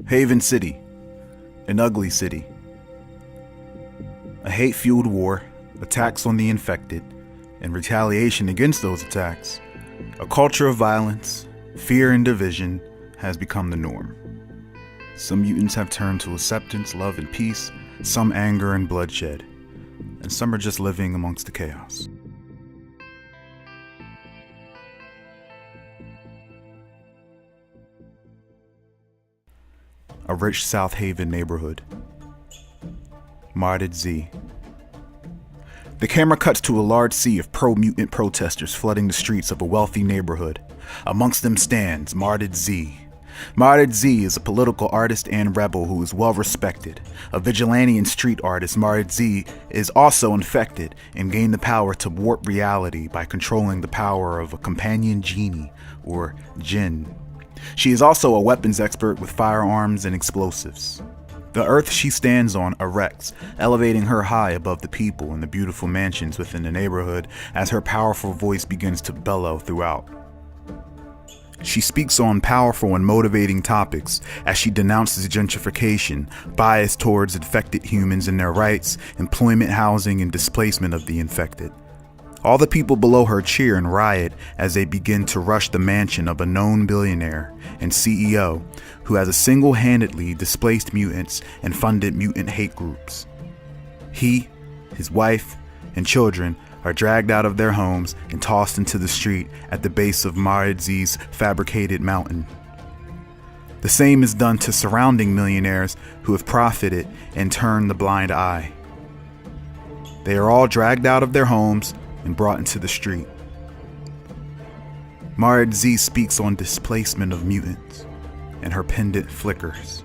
Haven City, an ugly city. A hate-fueled war, attacks on the infected, and retaliation against those attacks. A culture of violence, fear, and division has become the norm. Some mutants have turned to acceptance, love, and peace, some anger and bloodshed, and some are just living amongst the chaos. A rich South Haven neighborhood. Martyred Z. The camera cuts to a large sea of pro-mutant protesters flooding the streets of a wealthy neighborhood. Amongst them stands Martyred Z. Martyred Z is a political artist and rebel who is well respected. A vigilante and street artist, Martyred Z is also infected and gained the power to warp reality by controlling the power of a companion genie, or jinn. She is also a weapons expert with firearms and explosives. The earth she stands on erects, elevating her high above the people and the beautiful mansions within the neighborhood as her powerful voice begins to bellow throughout. She speaks on powerful and motivating topics as she denounces gentrification, bias towards infected humans and their rights, employment, housing, and displacement of the infected. All the people below her cheer and riot as they begin to rush the mansion of a known billionaire and CEO who has single-handedly displaced mutants and funded mutant hate groups. He, his wife, and children are dragged out of their homes and tossed into the street at the base of Martyred Z's fabricated mountain. The same is done to surrounding millionaires who have profited and turned the blind eye. They are all dragged out of their homes and brought into the street. Martyred Z speaks on displacement of mutants, and her pendant flickers.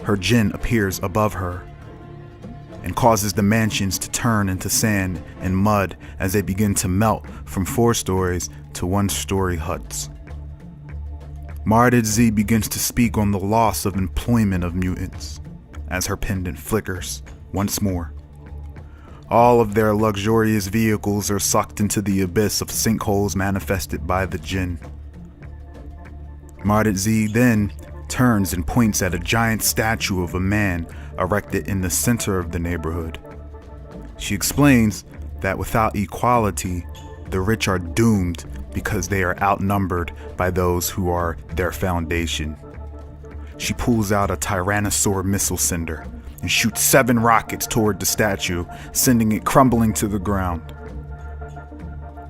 Her jinn appears above her and causes the mansions to turn into sand and mud as they begin to melt from 4 stories to 1-story huts. Martyred Z begins to speak on the loss of employment of mutants as her pendant flickers once more. All of their luxurious vehicles are sucked into the abyss of sinkholes manifested by the jinn. Martyred Z then turns and points at a giant statue of a man erected in the center of the neighborhood. She explains that without equality, the rich are doomed because they are outnumbered by those who are their foundation. She pulls out a Tyrannosaur missile sender and shoots 7 rockets toward the statue, sending it crumbling to the ground.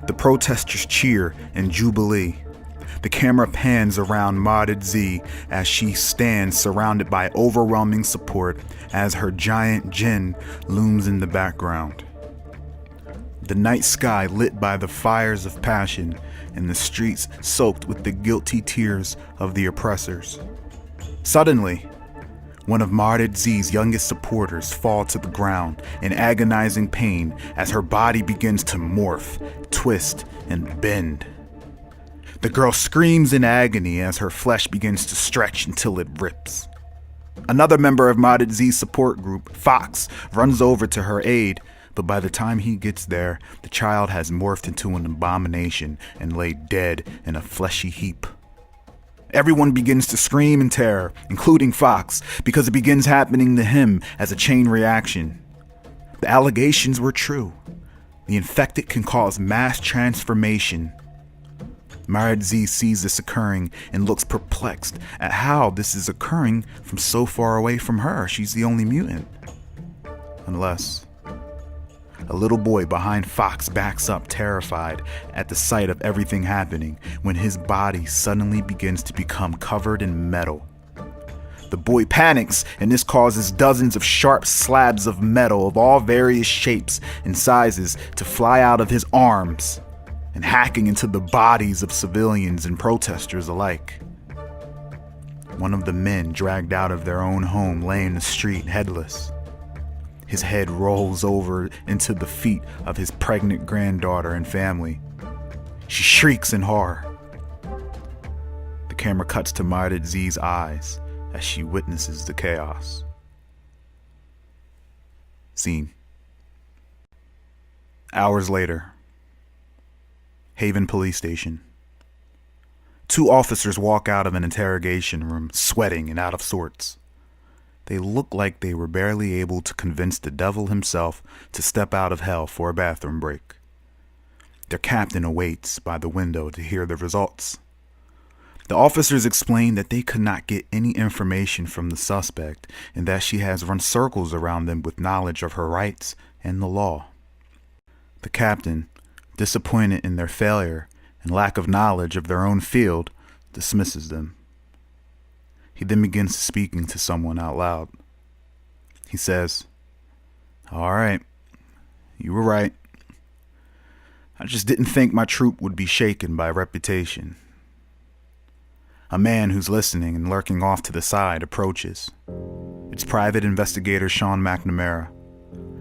The protesters cheer in jubilee. The camera pans around Martyred Z as she stands surrounded by overwhelming support as her giant jinn looms in the background. The night sky lit by the fires of passion and the streets soaked with the guilty tears of the oppressors. Suddenly, one of Martyred Z's youngest supporters falls to the ground in agonizing pain as her body begins to morph, twist, and bend. The girl screams in agony as her flesh begins to stretch until it rips. Another member of Martyred Z's support group, Fox, runs over to her aid, but by the time he gets there, the child has morphed into an abomination and laid dead in a fleshy heap. Everyone begins to scream in terror, including Fox, because it begins happening to him as a chain reaction. The allegations were true. The infected can cause mass transformation. Martyred Z sees this occurring and looks perplexed at how this is occurring from so far away from her. She's the only mutant. Unless a little boy behind Fox backs up terrified at the sight of everything happening when his body suddenly begins to become covered in metal. The boy panics, and this causes dozens of sharp slabs of metal of all various shapes and sizes to fly out of his arms and hacking into the bodies of civilians and protesters alike. One of the men dragged out of their own home lay in the street headless. His head rolls over into the feet of his pregnant granddaughter and family. She shrieks in horror. The camera cuts to Martyred Z's eyes as she witnesses the chaos. Scene. Hours later. Haven Police Station. Two officers walk out of an interrogation room, sweating and out of sorts. They look like they were barely able to convince the devil himself to step out of hell for a bathroom break. Their captain awaits by the window to hear the results. The officers explain that they could not get any information from the suspect and that she has run circles around them with knowledge of her rights and the law. The captain, disappointed in their failure and lack of knowledge of their own field, dismisses them. He then begins speaking to someone out loud. He says, "All right, you were right. I just didn't think my troop would be shaken by reputation." A man who's listening and lurking off to the side approaches. It's Private Investigator Sean McNamara.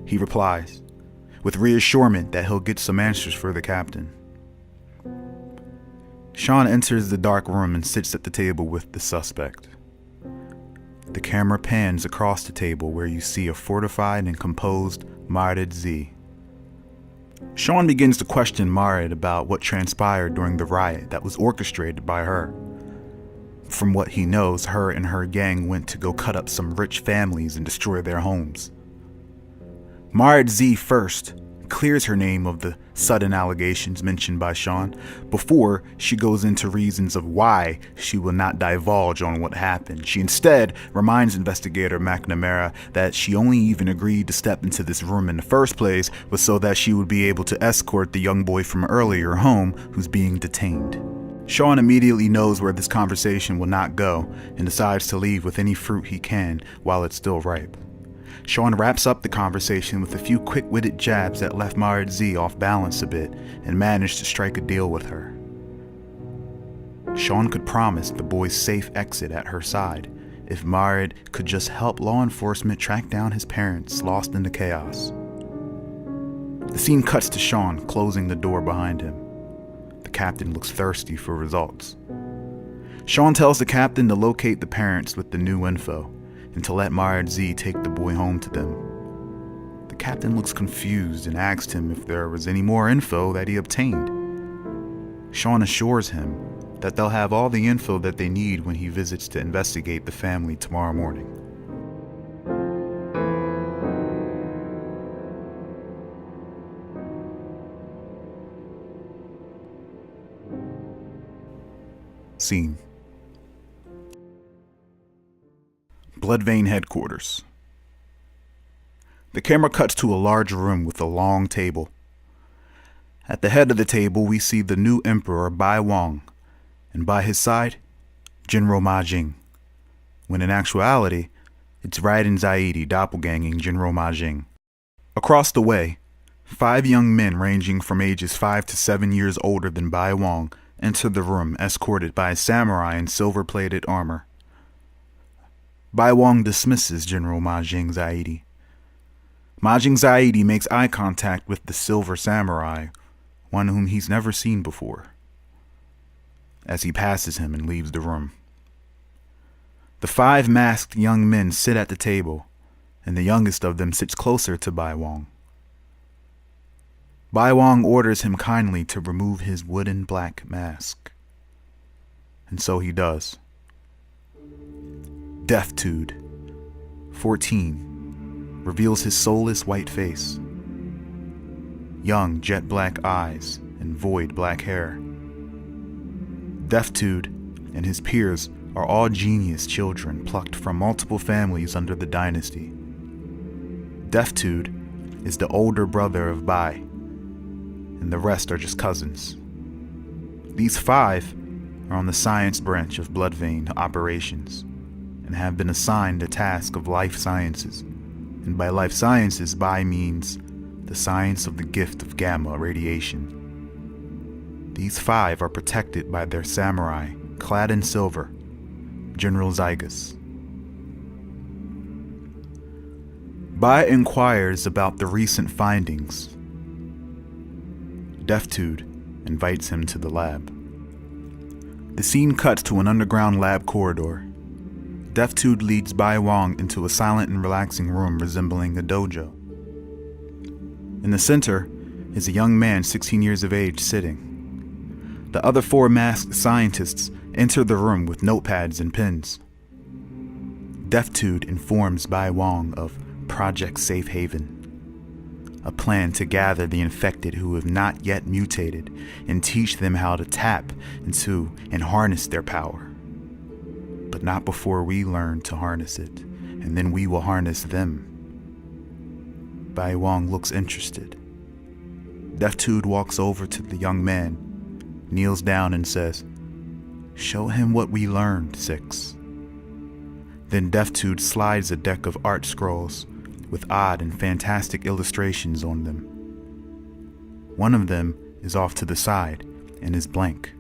He replies, with reassurance that he'll get some answers for the captain. Sean enters the dark room and sits at the table with the suspect. The camera pans across the table where you see a fortified and composed Martyred Z. Sean begins to question Martyred about what transpired during the riot that was orchestrated by her. From what he knows, her and her gang went to go cut up some rich families and destroy their homes. Martyred Z first clears her name of the sudden allegations mentioned by Sean before she goes into reasons of why she will not divulge on what happened. She instead reminds Investigator McNamara that she only even agreed to step into this room in the first place was so that she would be able to escort the young boy from earlier home who's being detained. Sean immediately knows where this conversation will not go and decides to leave with any fruit he can while it's still ripe. Sean wraps up the conversation with a few quick-witted jabs that left Martyred Z off balance a bit and managed to strike a deal with her. Sean could promise the boy's safe exit at her side if Martyred could just help law enforcement track down his parents lost in the chaos. The scene cuts to Sean closing the door behind him. The captain looks thirsty for results. Sean tells the captain to locate the parents with the new info and to let Martyred Z take the boy home to them. The captain looks confused and asks him if there was any more info that he obtained. Sean assures him that they'll have all the info that they need when he visits to investigate the family tomorrow morning. Scene: Bloodvein headquarters. The camera cuts to a large room with a long table. At the head of the table, we see the new emperor, Wong, and by his side, General Ma Jing, when in actuality, it's Raiden Zaidi doppelganging General Ma Jing. Across the way, 5 young men ranging from ages 5 to 7 years older than Wong enter the room escorted by a samurai in silver-plated armor. Wong dismisses General Ma Jing Zaidi. Ma Jing Zaidi makes eye contact with the silver samurai, one whom he's never seen before, as he passes him and leaves the room. The 5 masked young men sit at the table, and the youngest of them sits closer to Wong. Wong orders him kindly to remove his wooden black mask, and so he does. Deathtude, 14, reveals his soulless white face, young jet black eyes, and void black hair. Deathtude and his peers are all genius children plucked from multiple families under the dynasty. Deathtude is the older brother of Bai, and the rest are just cousins. These 5 are on the science branch of Bloodvein operations and have been assigned the task of life sciences. And by life sciences, Bai means the science of the gift of gamma radiation. These 5 are protected by their samurai, clad in silver, General Zygus. Bai inquires about the recent findings. Deathtude invites him to the lab. The scene cuts to an underground lab corridor. Deathtude leads Wong into a silent and relaxing room resembling a dojo. In the center is a young man 16 years of age sitting. The other 4 masked scientists enter the room with notepads and pens. Deftitude informs Bai Wong of Project Safe Haven, a plan to gather the infected who have not yet mutated and teach them how to tap into and harness their power. But not before we learn to harness it, and then we will harness them. Bai Wong looks interested. Deftitude walks over to the young man, kneels down and says, "Show him what we learned, Six." Then Deftitude slides a deck of art scrolls with odd and fantastic illustrations on them. One of them is off to the side and is blank.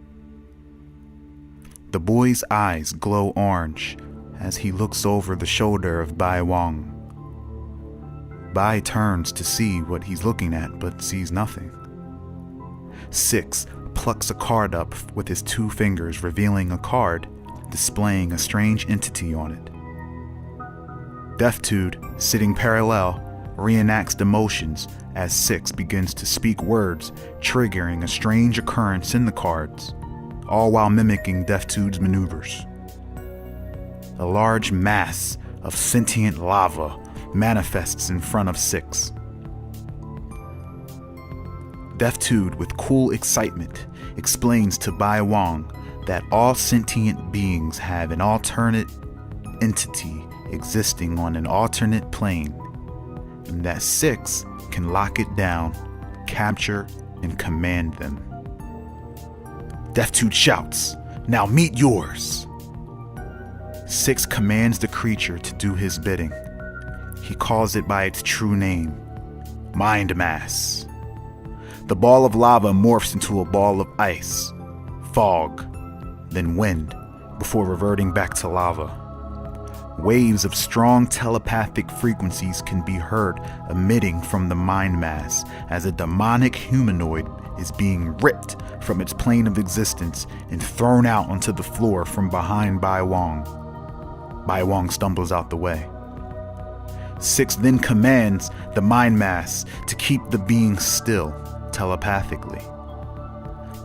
The boy's eyes glow orange as he looks over the shoulder of Bai Wong. Bai turns to see what he's looking at but sees nothing. Six plucks a card up with his 2 fingers, revealing a card displaying a strange entity on it. Deftitude, sitting parallel, reenacts the motions as Six begins to speak words, triggering a strange occurrence in the cards, all while mimicking Deftitude's maneuvers. A large mass of sentient lava manifests in front of Six. Deftitude, with cool excitement, explains to Bai Wong that all sentient beings have an alternate entity existing on an alternate plane, and that Six can lock it down, capture, and command them. Deftitude shouts, "Now meet yours!" Six commands the creature to do his bidding. He calls it by its true name, Mind Mass. The ball of lava morphs into a ball of ice, fog, then wind, before reverting back to lava. Waves of strong telepathic frequencies can be heard emitting from the mind mass as a demonic humanoid is being ripped from its plane of existence and thrown out onto the floor from behind Bai Wong. Bai Wong stumbles out the way. Six then commands the mind mass to keep the being still, telepathically.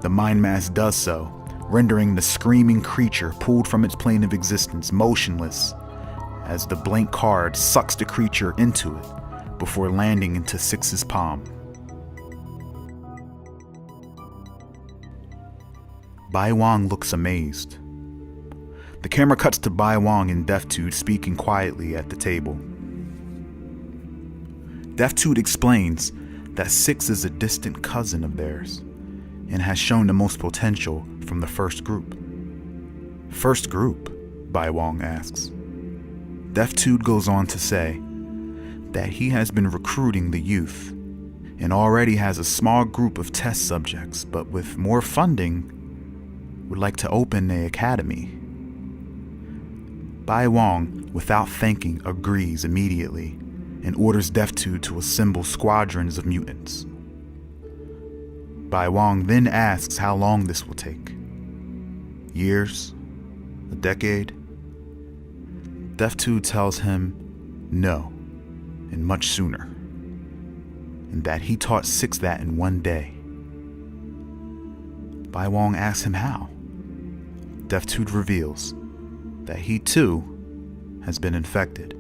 The mind mass does so, rendering the screaming creature pulled from its plane of existence motionless as the blank card sucks the creature into it before landing into Six's palm. Bai Wong looks amazed. The camera cuts to Bai Wong and Deftitude speaking quietly at the table. Deftitude explains that Six is a distant cousin of theirs and has shown the most potential from the first group. First group? Bai Wong asks. Deftitude goes on to say that he has been recruiting the youth and already has a small group of test subjects, but with more funding, would like to open an academy. Bai Wong, without thinking, agrees immediately and orders Deftitude to assemble squadrons of mutants. Bai Wong then asks how long this will take. Years? A decade? Deftitude tells him no, and much sooner, and that he taught Six that in one day. Bai Wong asks him how. Deftitude reveals that he too has been infected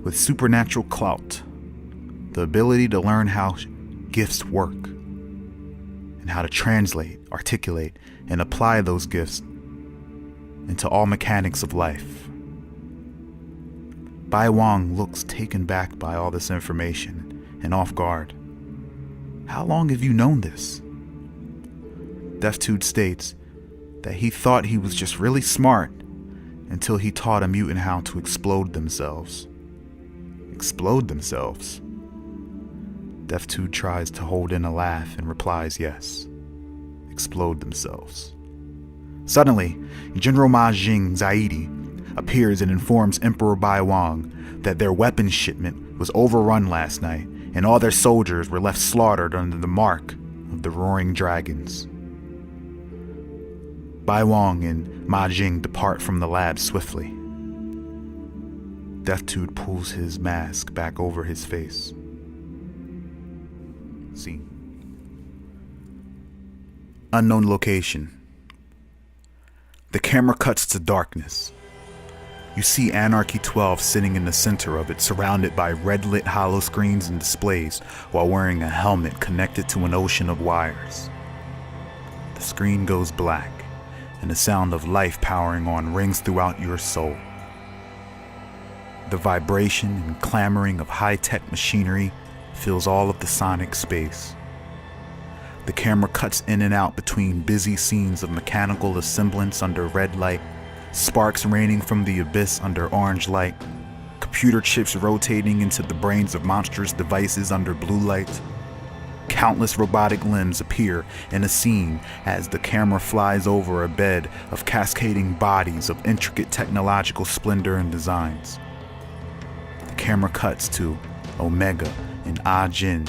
with supernatural clout, the ability to learn how gifts work, and how to translate, articulate, and apply those gifts into all mechanics of life. Bai Wong looks taken back by all this information and off guard. How long have you known this? Deftitude states that he thought he was just really smart until he taught a mutant how to explode themselves. Explode themselves? Deftitude tries to hold in a laugh and replies yes. Explode themselves. Suddenly, General Ma Jing Zaidi appears and informs Emperor Bai Wong that their weapons shipment was overrun last night and all their soldiers were left slaughtered under the mark of the roaring dragons. Bai Wong and Ma Jing depart from the lab swiftly. Deftitude pulls his mask back over his face. Scene. Unknown location. The camera cuts to darkness. You see Anarchy 12 sitting in the center of it, surrounded by red-lit hollow screens and displays, while wearing a helmet connected to an ocean of wires. The screen goes black, and the sound of life powering on rings throughout your soul. The vibration and clamoring of high-tech machinery fills all of the sonic space. The camera cuts in and out between busy scenes of mechanical assemblance under red light, sparks raining from the abyss under orange light, computer chips rotating into the brains of monstrous devices under blue light. Countless robotic limbs appear in a scene as the camera flies over a bed of cascading bodies of intricate technological splendor and designs. The camera cuts to Omega and Ajin,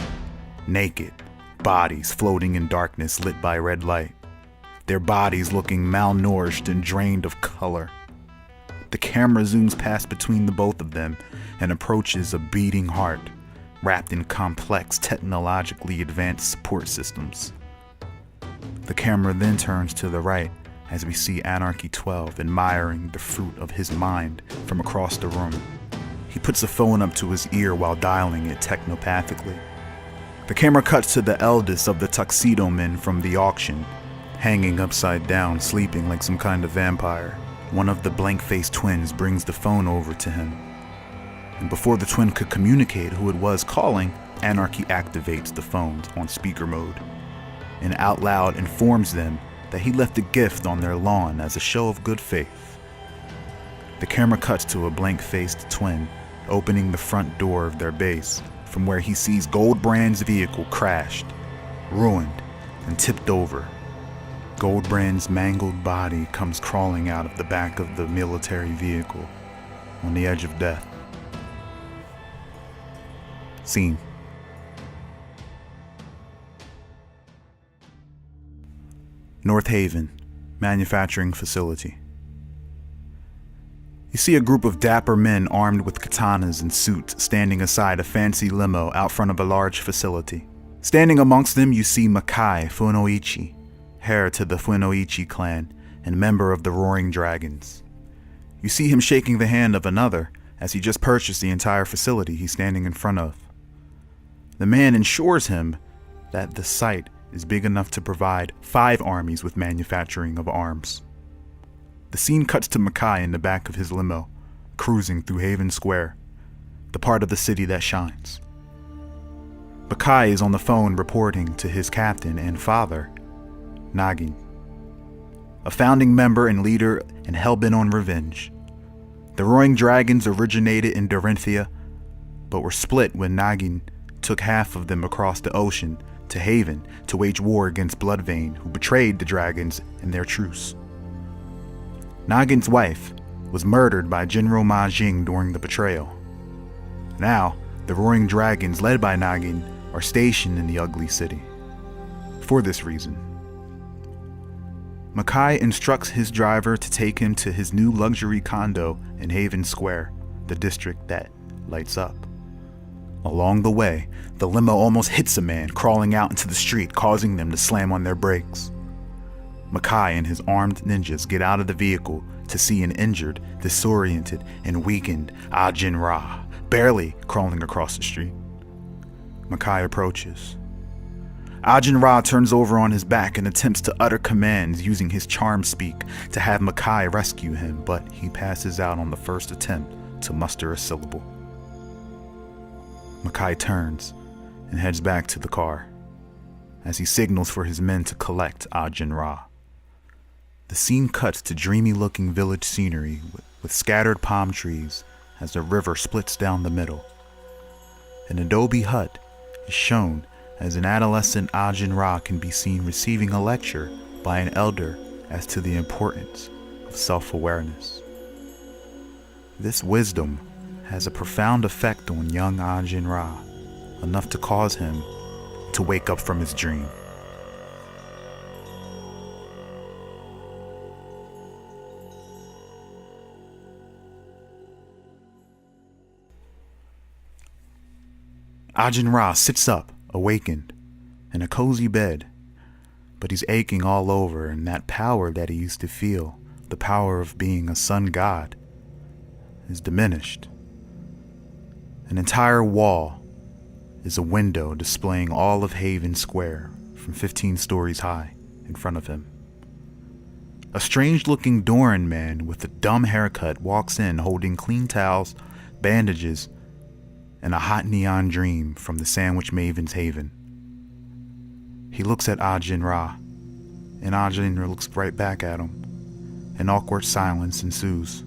naked, bodies floating in darkness lit by red light, their bodies looking malnourished and drained of color. The camera zooms past between the both of them and approaches a beating heart, wrapped in complex, technologically advanced support systems. The camera then turns to the right as we see Anarchy 12 admiring the fruit of his mind from across the room. He puts a phone up to his ear while dialing it technopathically. The camera cuts to the eldest of the tuxedo men from the auction, hanging upside down, sleeping like some kind of vampire. One of the blank-faced twins brings the phone over to him. And before the twin could communicate who it was calling, Anarchy activates the phones on speaker mode and out loud informs them that he left a gift on their lawn as a show of good faith. The camera cuts to a blank-faced twin opening the front door of their base, from where he sees Goldbrand's vehicle crashed, ruined, and tipped over. Goldbrand's mangled body comes crawling out of the back of the military vehicle, on the edge of death. Scene. North Haven, manufacturing facility. You see a group of dapper men armed with katanas and suits standing aside a fancy limo out front of a large facility. Standing amongst them, you see Makai Funoichi, heir to the Funoichi clan and member of the Roaring Dragons. You see him shaking the hand of another as he just purchased the entire facility he's standing in front of. The man assures him that the site is big enough to provide 5 armies with manufacturing of arms. The scene cuts to Makai in the back of his limo, cruising through Haven Square, the part of the city that shines. Makai is on the phone reporting to his captain and father, Nagin, a founding member and leader and hellbent on revenge. The Roaring Dragons originated in Dorinthia, but were split when Nagin took half of them across the ocean to Haven to wage war against Bloodvein, who betrayed the dragons in their truce. Nagin's wife was murdered by General Ma Jing during the betrayal. Now, the Roaring Dragons, led by Nagin, are stationed in the ugly city. For this reason, Makai instructs his driver to take him to his new luxury condo in Haven Square, the district that lights up. Along the way, the limo almost hits a man crawling out into the street, causing them to slam on their brakes. Makai and his armed ninjas get out of the vehicle to see an injured, disoriented, and weakened Ajin Ra, barely crawling across the street. Makai approaches. Ajin Ra turns over on his back and attempts to utter commands using his charm speak to have Makai rescue him, but he passes out on the first attempt to muster a syllable. Makai turns and heads back to the car as he signals for his men to collect Ajin Ra. The scene cuts to dreamy-looking village scenery with scattered palm trees as the river splits down the middle. An adobe hut is shown as an adolescent Ajin Ra can be seen receiving a lecture by an elder as to the importance of self-awareness. This wisdom has a profound effect on young Ajin Ra, enough to cause him to wake up from his dream. Ajin Ra sits up, awakened, in a cozy bed. but he's aching all over, and that power that he used to feel, the power of being a sun god, is diminished. An entire wall is a window displaying all of Haven Square from 15 stories high in front of him. A strange-looking Doran man with a dumb haircut walks in holding clean towels, bandages, and a hot neon dream from the Sandwich Maven's Haven. He looks at Ajin Ra, and Ajin looks right back at him. An awkward silence ensues.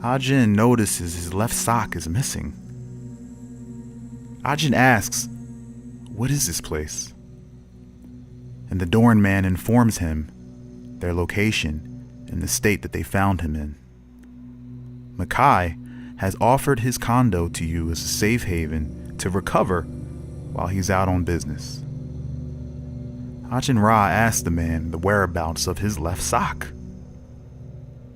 Ajin notices his left sock is missing. Ajin asks, "What is this place?" And the Doran man informs him their location and the state that they found him in. Makai has offered his condo to you as a safe haven to recover while he's out on business. Ajin Ra asks the man the whereabouts of his left sock.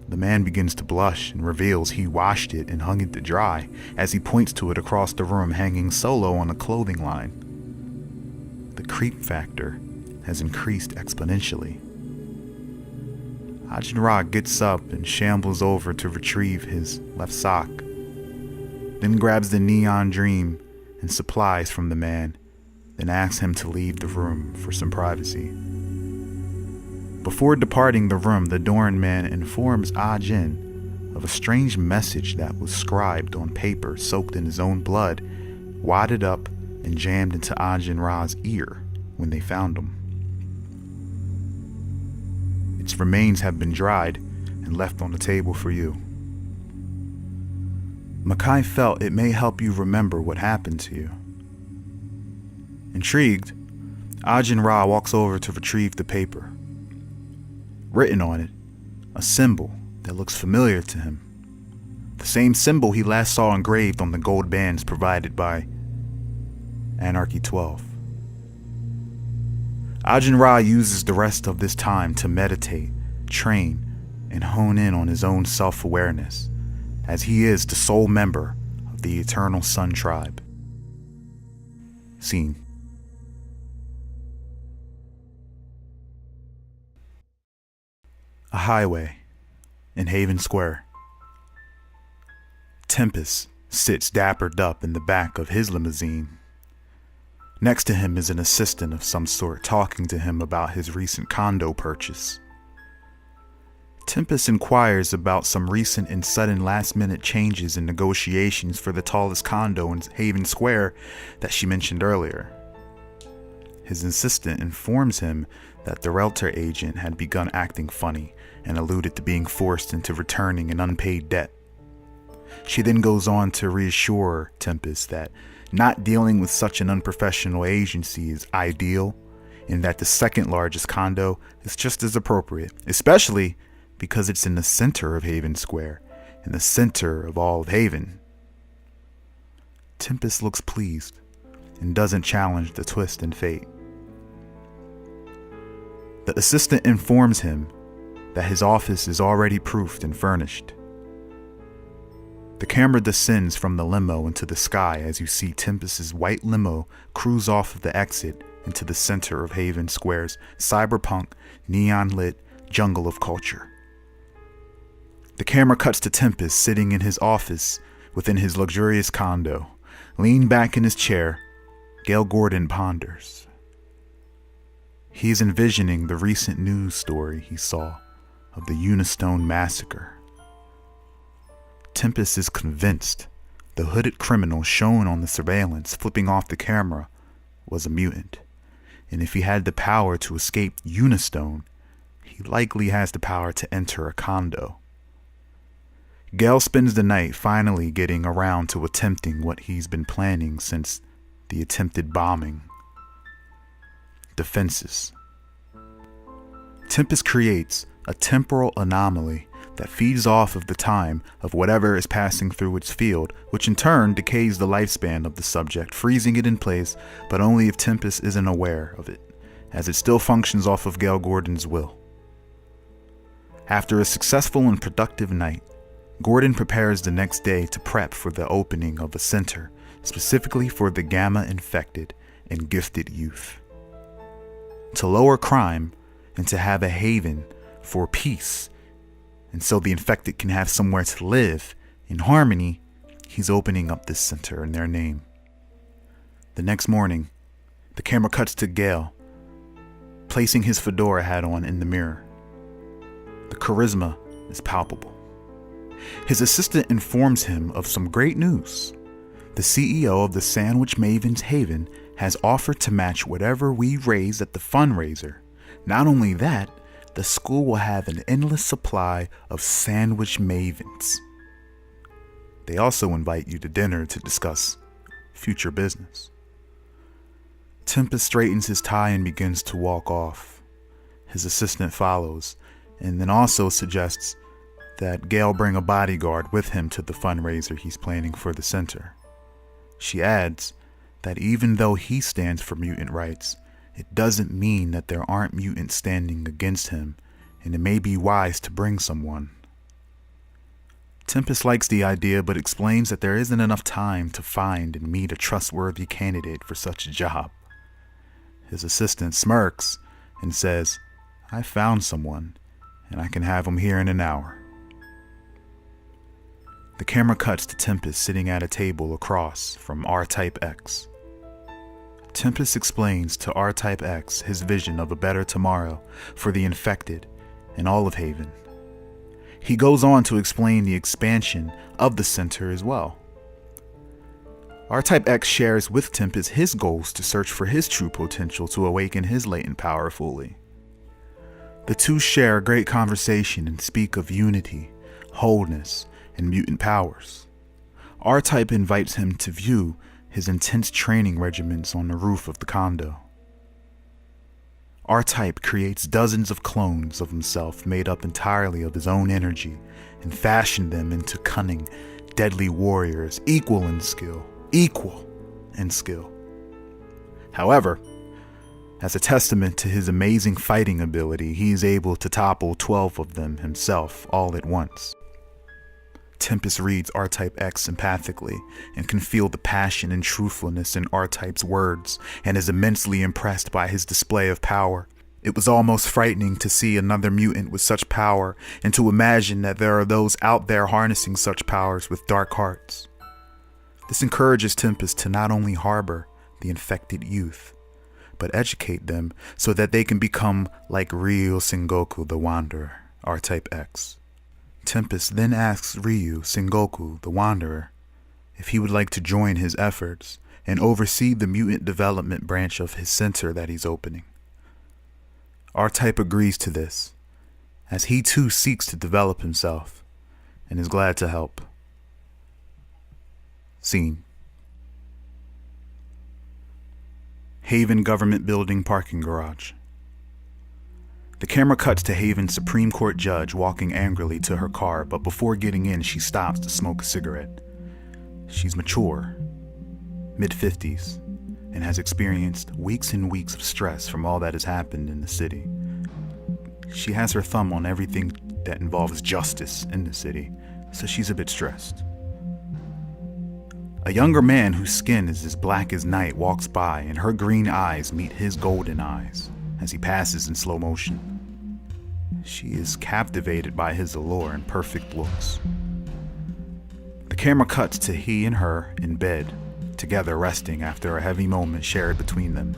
The man begins to blush and reveals he washed it and hung it to dry as he points to it across the room hanging solo on a clothing line. The creep factor has increased exponentially. Ajin Ra gets up and shambles over to retrieve his left sock, then grabs the neon dream and supplies from the man, then asks him to leave the room for some privacy. Before departing the room, the Doran man informs Ajin of a strange message that was scribed on paper soaked in his own blood, wadded up and jammed into Ajin Ra's ear when they found him. Its remains have been dried and left on the table for you. Makai felt it may help you remember what happened to you. Intrigued, Ajin Ra walks over to retrieve the paper. Written on it, a symbol that looks familiar to him. The same symbol he last saw engraved on the gold bands provided by Anarchy 12. Ajin Ra uses the rest of this time to meditate, train, and hone in on his own self-awareness, as he is the sole member of the Eternal Sun Tribe. Scene. A highway in Haven Square. Tempest sits dappered up in the back of his limousine. Next to him is an assistant of some sort talking to him about his recent condo purchase. Tempest inquires about some recent and sudden last-minute changes in negotiations for the tallest condo in Haven Square that she mentioned earlier. His assistant informs him that the realtor agent had begun acting funny and alluded to being forced into returning an unpaid debt. She then goes on to reassure Tempest that not dealing with such an unprofessional agency is ideal, and that the second largest condo is just as appropriate, especially because it's in the center of Haven Square, in the center of all of Haven. Tempest looks pleased and doesn't challenge the twist in fate. The assistant informs him that his office is already proofed and furnished. The camera descends from the limo into the sky as you see Tempest's white limo cruise off of the exit into the center of Haven Square's cyberpunk, neon-lit jungle of culture. The camera cuts to Tempest sitting in his office within his luxurious condo. Leaned back in his chair, Gale Gordon ponders. He is envisioning the recent news story he saw of the Unistone massacre. Tempest is convinced the hooded criminal shown on the surveillance flipping off the camera was a mutant, and if he had the power to escape Unistone, he likely has the power to enter a condo. Gale spends the night finally getting around to attempting what he's been planning since the attempted bombing. Defenses. Tempest creates a temporal anomaly that feeds off of the time of whatever is passing through its field, which in turn decays the lifespan of the subject, freezing it in place, but only if Tempest isn't aware of it, as it still functions off of Gale Gordon's will. After a successful and productive night, Gordon prepares the next day to prep for the opening of a center, specifically for the Gamma-infected and gifted youth. to lower crime and to have a haven for peace, and so the infected can have somewhere to live in harmony, he's opening up this center in their name. The next morning, the camera cuts to Gale, placing his fedora hat on in the mirror. The charisma is palpable. His assistant informs him of some great news. The CEO of the Sandwich Maven's Haven has offered to match whatever we raise at the fundraiser. Not only that, the school will have an endless supply of sandwich mavens. They also invite you to dinner to discuss future business. Tempest straightens his tie and begins to walk off. His assistant follows, and then also suggests that Gale bring a bodyguard with him to the fundraiser he's planning for the center. She adds that even though he stands for mutant rights, it doesn't mean that there aren't mutants standing against him, and it may be wise to bring someone. Tempest likes the idea, but explains that there isn't enough time to find and meet a trustworthy candidate for such a job. His assistant smirks and says, "I found someone, and I can have him here in an hour." The camera cuts to Tempest sitting at a table across from R-Type X. Tempest explains to R-Type X his vision of a better tomorrow for the infected and all of Haven. He goes on to explain the expansion of the center as well. R-Type X shares with Tempest his goals to search for his true potential to awaken his latent power fully. The two share a great conversation and speak of unity, wholeness, and mutant powers. R-Type invites him to view his intense training regimens on the roof of the condo. R-Type creates dozens of clones of himself made up entirely of his own energy and fashioned them into cunning, deadly warriors, equal in skill. However, as a testament to his amazing fighting ability, he is able to topple 12 of them himself all at once. Tempest reads R-Type X empathically and can feel the passion and truthfulness in R-Type's words and is immensely impressed by his display of power. It was almost frightening to see another mutant with such power and to imagine that there are those out there harnessing such powers with dark hearts. This encourages Tempest to not only harbor the infected youth, but educate them so that they can become like real Sengoku the Wanderer, R-Type X. Tempest then asks Ryu Sengoku the Wanderer if he would like to join his efforts and oversee the mutant development branch of his center that he's opening. R-Type agrees to this, as he too seeks to develop himself and is glad to help. Scene: Haven Government Building Parking Garage. The camera cuts to Haven's Supreme Court judge walking angrily to her car, but before getting in, she stops to smoke a cigarette. She's mature, mid-50s, and has experienced weeks and weeks of stress from all that has happened in the city. She has her thumb on everything that involves justice in the city, so she's a bit stressed. A younger man whose skin is as black as night walks by, and her green eyes meet his golden eyes as he passes in slow motion. She is captivated by his allure and perfect looks. The camera cuts to he and her in bed, together resting after a heavy moment shared between them.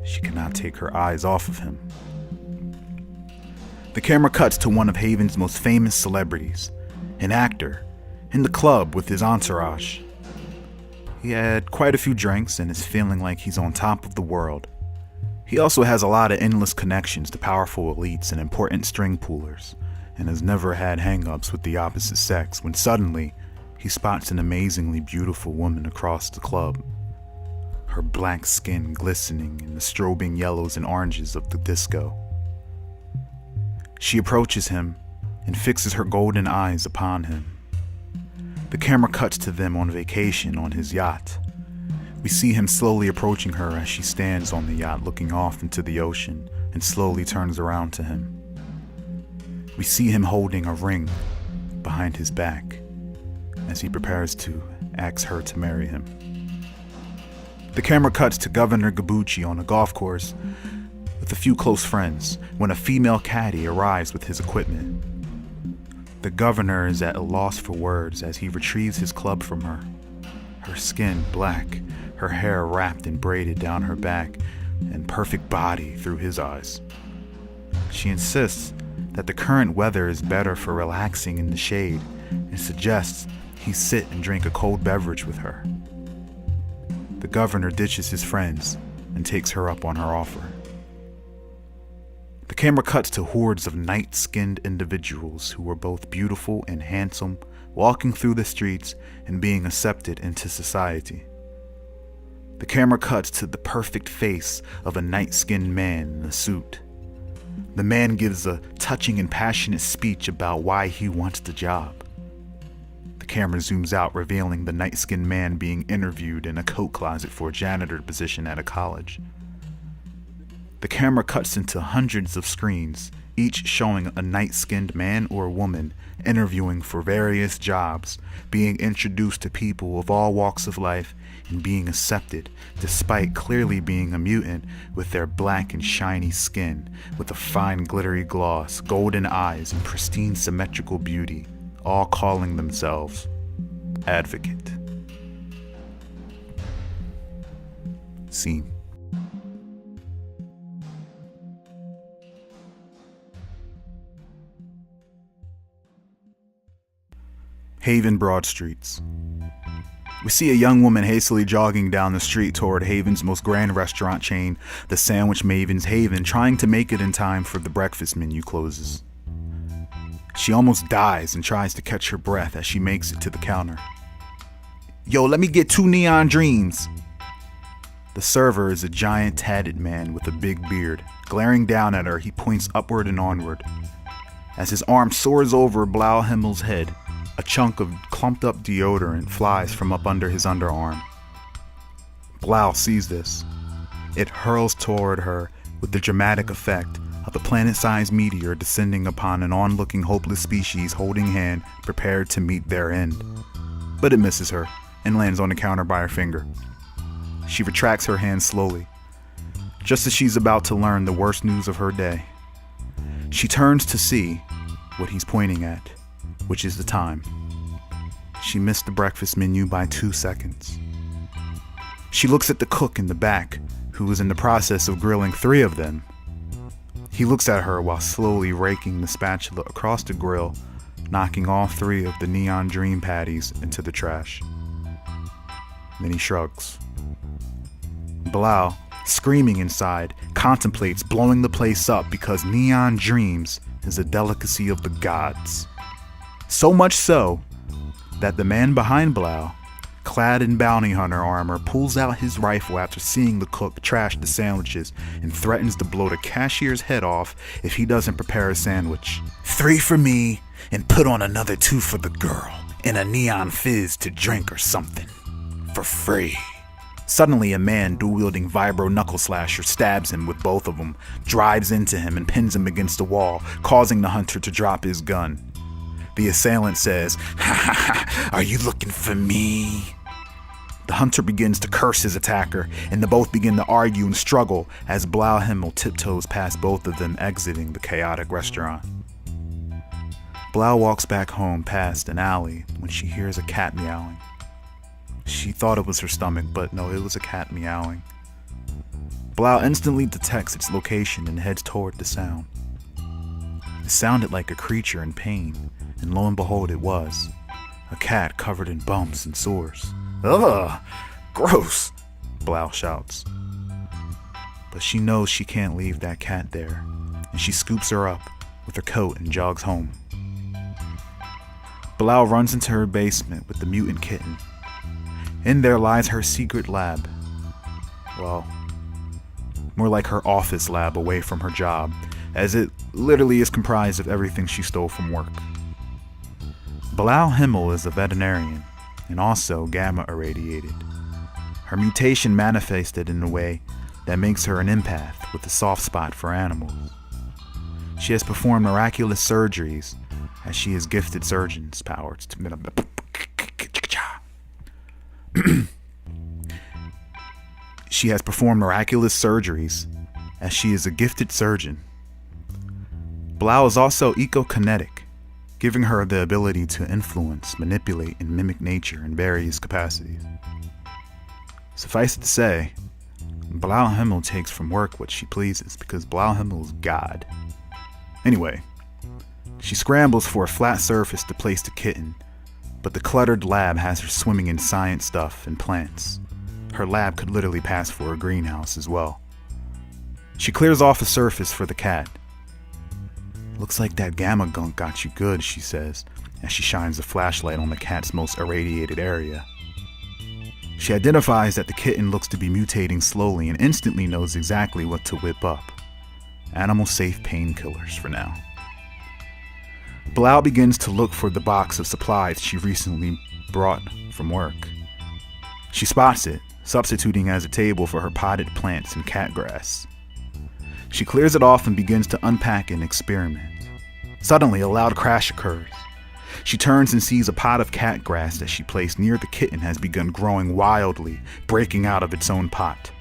She cannot take her eyes off of him. The camera cuts to one of Haven's most famous celebrities, an actor, in the club with his entourage. He had quite a few drinks and is feeling like he's on top of the world. He also has a lot of endless connections to powerful elites and important string pullers, and has never had hang-ups with the opposite sex when suddenly he spots an amazingly beautiful woman across the club, her black skin glistening in the strobing yellows and oranges of the disco. She approaches him and fixes her golden eyes upon him. The camera cuts to them on vacation on his yacht. We see him slowly approaching her as she stands on the yacht looking off into the ocean and slowly turns around to him. We see him holding a ring behind his back as he prepares to ask her to marry him. The camera cuts to Governor Gabucci on a golf course with a few close friends when a female caddy arrives with his equipment. The governor is at a loss for words as he retrieves his club from her. Her skin black, her hair wrapped and braided down her back, and perfect body through his eyes. She insists that the current weather is better for relaxing in the shade and suggests he sit and drink a cold beverage with her. The governor ditches his friends and takes her up on her offer. The camera cuts to hordes of night-skinned individuals who were both beautiful and handsome, walking through the streets and being accepted into society. The camera cuts to the perfect face of a night-skinned man in a suit. The man gives a touching and passionate speech about why he wants the job. The camera zooms out, revealing the night-skinned man being interviewed in a coat closet for a janitor position at a college. The camera cuts into hundreds of screens, each showing a night-skinned man or woman interviewing for various jobs, being introduced to people of all walks of life, and being accepted, despite clearly being a mutant with their black and shiny skin, with a fine glittery gloss, golden eyes, and pristine symmetrical beauty, all calling themselves advocate. Scene. Haven Broad Streets. We see a young woman hastily jogging down the street toward Haven's most grand restaurant chain, the Sandwich Maven's Haven, trying to make it in time for the breakfast menu closes. She almost dies and tries to catch her breath as she makes it to the counter. "Yo, let me get 2 neon dreams." The server is a giant tatted man with a big beard. Glaring down at her, he points upward and onward. As his arm soars over Blough Himmel's head, a chunk of clumped up deodorant flies from up under his underarm. Blough sees this. It hurls toward her with the dramatic effect of a planet-sized meteor descending upon an onlooking hopeless species holding hand prepared to meet their end. But it misses her and lands on the counter by her finger. She retracts her hand slowly, just as she's about to learn the worst news of her day. She turns to see what he's pointing at, which is the time. She missed the breakfast menu by 2 seconds. She looks at the cook in the back, who is in the process of grilling 3 of them. He looks at her while slowly raking the spatula across the grill, knocking all 3 of the neon dream patties into the trash. Then he shrugs. Blough, screaming inside, contemplates blowing the place up because neon dreams is a delicacy of the gods. So much so that the man behind Blough, clad in bounty hunter armor, pulls out his rifle after seeing the cook trash the sandwiches and threatens to blow the cashier's head off if he doesn't prepare a sandwich. 3 for me, and put on another 2 for the girl, and a neon fizz to drink or something. For free. Suddenly, a man dual-wielding vibro knuckle slasher stabs him with both of them, drives into him, and pins him against the wall, causing the hunter to drop his gun. The assailant says, "Ha ha ha, are you looking for me?" The hunter begins to curse his attacker, and the both begin to argue and struggle as Blough Himmel tiptoes past both of them, exiting the chaotic restaurant. Blough walks back home past an alley when she hears a cat meowing. She thought it was her stomach, but no, it was a cat meowing. Blough instantly detects its location and heads toward the sound. It sounded like a creature in pain, and lo and behold it was. A cat covered in bumps and sores. "Ugh! Gross!" Blough shouts. But she knows she can't leave that cat there, and she scoops her up with her coat and jogs home. Blough runs into her basement with the mutant kitten. In there lies her secret lab. Well, more like her office lab away from her job, as it literally is comprised of everything she stole from work. Blough Himmel is a veterinarian, and also gamma irradiated. Her mutation manifested in a way that makes her an empath with a soft spot for animals. She has performed miraculous surgeries, as she has gifted surgeons' powers to She has performed miraculous surgeries, as she is a gifted surgeon. Blough is also eco-kinetic, giving her the ability to influence, manipulate, and mimic nature in various capacities. Suffice it to say, Blough Himmel takes from work what she pleases, because Blough Himmel is God. Anyway, she scrambles for a flat surface to place the kitten, but the cluttered lab has her swimming in science stuff and plants. Her lab could literally pass for a greenhouse as well. She clears off a surface for the cat. "Looks like that gamma gunk got you good," she says, as she shines a flashlight on the cat's most irradiated area. She identifies that the kitten looks to be mutating slowly and instantly knows exactly what to whip up. Animal-safe painkillers for now. Blough begins to look for the box of supplies she recently brought from work. She spots it, substituting as a table for her potted plants and cat grass. She clears it off and begins to unpack and experiment. Suddenly, a loud crash occurs. She turns and sees a pot of cat grass that she placed near the kitten has begun growing wildly, breaking out of its own pot.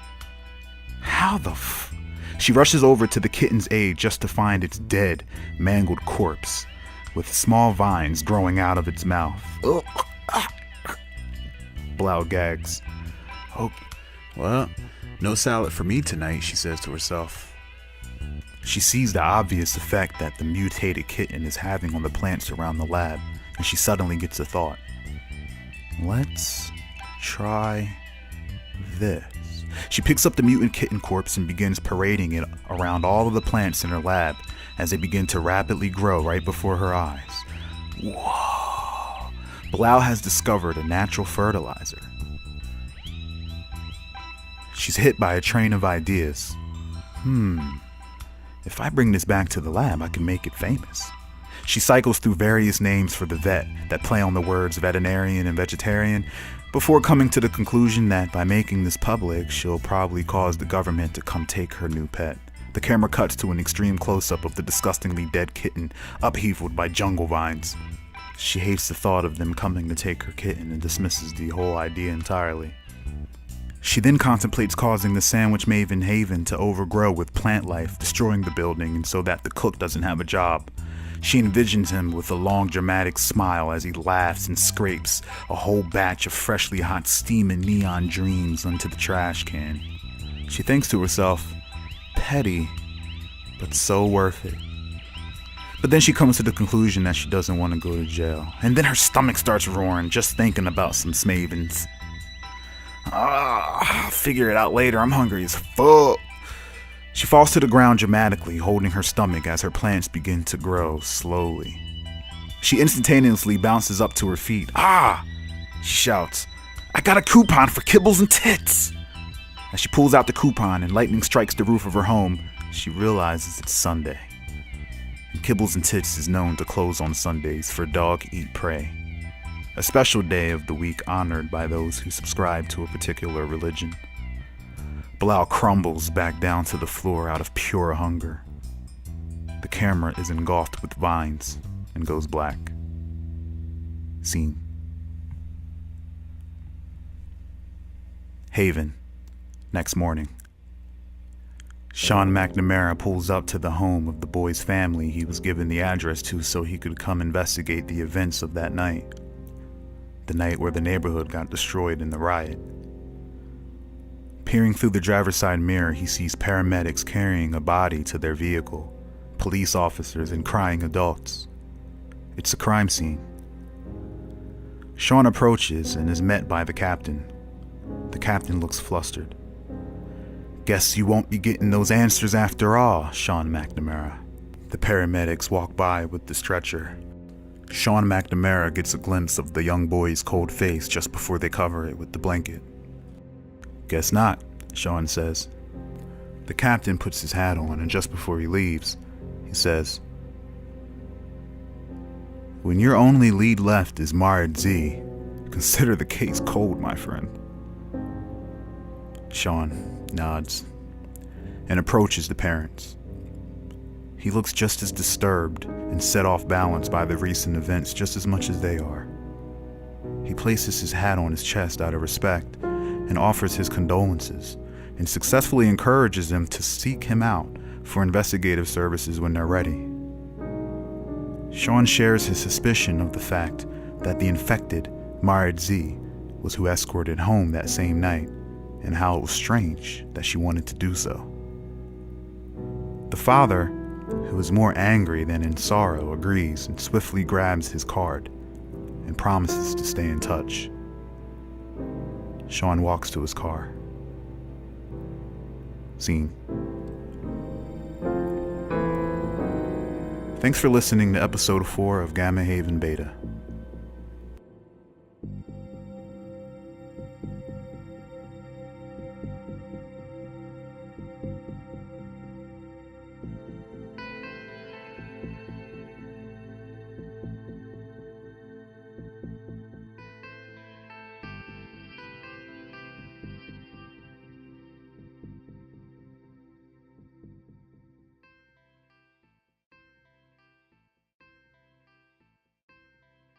She rushes over to the kitten's aid just to find its dead, mangled corpse, with small vines growing out of its mouth. Blough gags. "Oh, well, no salad for me tonight," she says to herself. She sees the obvious effect that the mutated kitten is having on the plants around the lab, and she suddenly gets a thought. "Let's try this." She picks up the mutant kitten corpse and begins parading it around all of the plants in her lab as they begin to rapidly grow right before her eyes. Whoa! Blough has discovered a natural fertilizer. She's hit by a train of ideas. If I bring this back to the lab, I can make it famous. She cycles through various names for the vet that play on the words veterinarian and vegetarian, before coming to the conclusion that by making this public, she'll probably cause the government to come take her new pet. The camera cuts to an extreme close-up of the disgustingly dead kitten, upheavaled by jungle vines. She hates the thought of them coming to take her kitten and dismisses the whole idea entirely. She then contemplates causing the sandwich maven Haven to overgrow with plant life, destroying the building, and so that the cook doesn't have a job. She envisions him with a long dramatic smile as he laughs and scrapes a whole batch of freshly hot steaming neon dreams onto the trash can. She thinks to herself, petty, but so worth it. But then she comes to the conclusion that she doesn't want to go to jail. And then her stomach starts roaring just thinking about some smavens. I'll figure it out later. I'm hungry as fuck. She falls to the ground dramatically, holding her stomach as her plants begin to grow slowly. She instantaneously bounces up to her feet. She shouts, "I got a coupon for kibbles and tits!" As she pulls out the coupon and lightning strikes the roof of her home, she realizes it's Sunday. And Kibbles and Tits is known to close on Sundays for Dog Eat Pray, a special day of the week honored by those who subscribe to a particular religion. Blough crumbles back down to the floor out of pure hunger. The camera is engulfed with vines and goes black. Scene. Haven. Next morning. Sean McNamara pulls up to the home of the boy's family he was given the address to so he could come investigate the events of that night. The night where the neighborhood got destroyed in the riot. Peering through the driver's side mirror, he sees paramedics carrying a body to their vehicle, police officers, and crying adults. It's a crime scene. Sean approaches and is met by the captain. The captain looks flustered. "Guess you won't be getting those answers after all, Sean McNamara." The paramedics walk by with the stretcher. Sean McNamara gets a glimpse of the young boy's cold face just before they cover it with the blanket. "Guess not," Sean says. The captain puts his hat on, and just before he leaves, he says, "When your only lead left is Martyred Z, consider the case cold, my friend." Sean nods and approaches the parents. He looks just as disturbed and set off balance by the recent events just as much as they are. He places his hat on his chest out of respect and offers his condolences, and successfully encourages them to seek him out for investigative services when they're ready. Sean shares his suspicion of the fact that the infected Martyred Z was who escorted home that same night, and how it was strange that she wanted to do so. The father, who is more angry than in sorrow, agrees and swiftly grabs his card and promises to stay in touch. Sean walks to his car. Scene. Thanks for listening to episode 4 of Gamma Haven Beta.